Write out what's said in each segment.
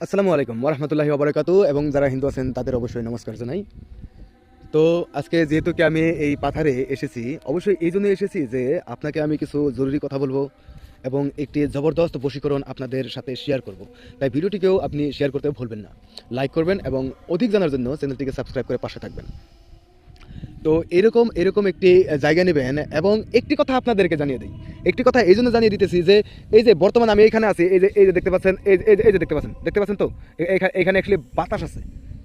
আসসালামু আলাইকুম ওরহমতুল্লাহি ওবরাকাতু এবং যারা হিন্দু আছেন তাদের অবশ্যই নমস্কার জানাই। তো আজকে যেহেতু কি আমি এই পাথারে এসেছি, অবশ্যই এই জন্য এসেছি যে আপনাকে আমি কিছু জরুরি কথা বলবো এবং একটি জবরদস্ত বশীকরণ আপনাদের সাথে শেয়ার করব। তাই ভিডিওটিকেও আপনি শেয়ার করতে ভুলবেন না, লাইক করবেন এবং অধিক জানার জন্য চ্যানেলটিকে সাবস্ক্রাইব করে পাশে থাকবেন। তো এরকম এরকম একটি জায়গা নেবেন এবং একটি কথা আপনাদেরকে জানিয়ে দিই। একটি কথা এই জন্য জানিয়ে দিতেছি যে এই যে বর্তমানে আমি এখানে আছি, এই যে দেখতে পাচ্ছেন, এই যে দেখতে পাচ্ছেন তো এখানে অ্যাকচুয়ালি বাতাস আছে।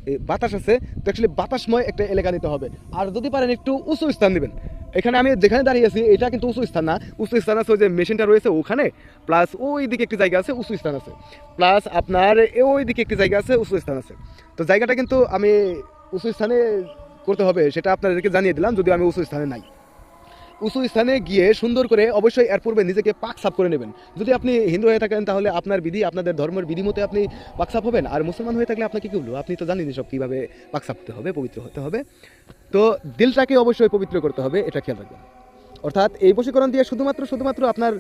এই বাতাস আছে, তো অ্যাকচুয়ালি বাতাসময় একটা এলাকা নিতে হবে। আর যদি পারেন একটু উঁচু স্থান নেবেন। এখানে আমি যেখানে দাঁড়িয়ে আছি এটা কিন্তু উঁচু স্থান না, উঁচু স্থান আছে ওই যে মেশিনটা রয়েছে ওখানে, প্লাস ওই দিকে একটি জায়গা আছে উঁচু স্থান আছে, প্লাস আপনার ওই দিকে একটি জায়গা আছে উঁচু স্থান আছে। তো জায়গাটা কিন্তু আমি উঁচু স্থানে করতে হবে সেটা আপনাদেরকে জানিয়ে দিলাম, যদি আমি উঁচু স্থানে নাই। উঁচু স্থানে গিয়ে সুন্দর করে অবশ্যই এর পূর্বে নিজেকে পাক সাফ করে নেবেন। যদি আপনি হিন্দু হয়ে থাকেন তাহলে আপনার বিধি, আপনাদের ধর্মের বিধি মতে আপনি পাক সাফ হবেন। আর মুসলমান হয়ে থাকলে আপনাকে কি বলবো, আপনি তো জানেন সব কীভাবে পাক সাফ হতে হবে, পবিত্র হতে হবে। তো দিলটাকে অবশ্যই পবিত্র করতে হবে, এটা খেয়াল রাখবেন। অর্থাৎ এই বশীকরণ দিয়ে শুধুমাত্র আপনার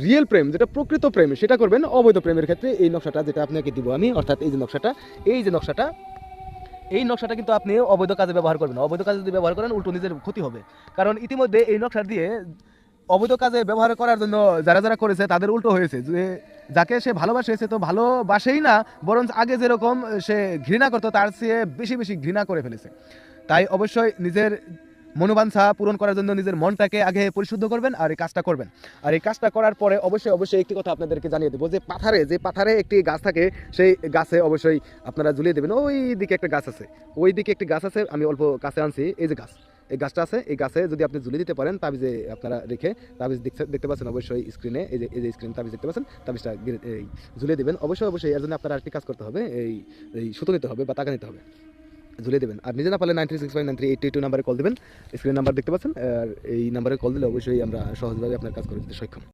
রিয়েল প্রেম, যেটা প্রকৃত প্রেম, সেটা করবেন। অবৈধ প্রেমের ক্ষেত্রে এই নকশাটা যেটা আপনাকে দিব আমি, অর্থাৎ এই যে নকশাটা কিন্তু আপনি অবৈধ কাজে ব্যবহার করবেন। অবৈধ কাজে যদি ব্যবহার করেন উল্টো নিজের ক্ষতি হবে। কারণ ইতিমধ্যে এই নকশা দিয়ে অবৈধ কাজে ব্যবহার করার জন্য যারা যারা করেছে তাদের উল্টো হয়েছে। যে যাকে সে ভালোবাসেছে তো ভালোবাসেই না, বরং আগে যেরকম সে ঘৃণা করতো তার চেয়ে বেশি বেশি ঘৃণা করে ফেলেছে। তাই অবশ্যই নিজের মনোবাঞ্ছা পূরণ করার জন্য নিজের মনটাকে আগে পরিশুদ্ধ করবেন আর এই কাজটা করবেন। আর এই কাজটা করার পরে অবশ্যই একটি কথা আপনাদেরকে জানিয়ে দেবো, যে পাথারে একটি গাছ থাকে, সেই গাছে অবশ্যই আপনারা ঝুলিয়ে দেবেন। ওই দিকে একটা গাছ আছে, আমি অল্প কাছে আনছি। এই যে গাছ, এই গাছটা আছে, এই গাছে যদি আপনি ঝুলিয়ে দিতে পারেন তাবিজে আপনারা রেখে, তাবিজ দেখতে পাচ্ছেন অবশ্যই স্ক্রিনে, এই যে স্ক্রিন তাবিজ দেখতে পাচ্ছেন, তাবিজটা ঝুলিয়ে দেবেন। অবশ্যই এর জন্য আপনারা আরেকটি কাজ করতে হবে, এই সুতো নিতে হবে বা টাকা নিতে হবে, ঝুলিয়ে দেবেন। আর নিজে না পারলে 93659382 নাম্বারে কল দেবেন। স্ক্রিন নাম্বার দেখতে পাচ্ছেন, আর এই নাম্বারে কল দিলে অবশ্যই আমরা সহজভাবে আপনার কাজ করে দিতে সক্ষম।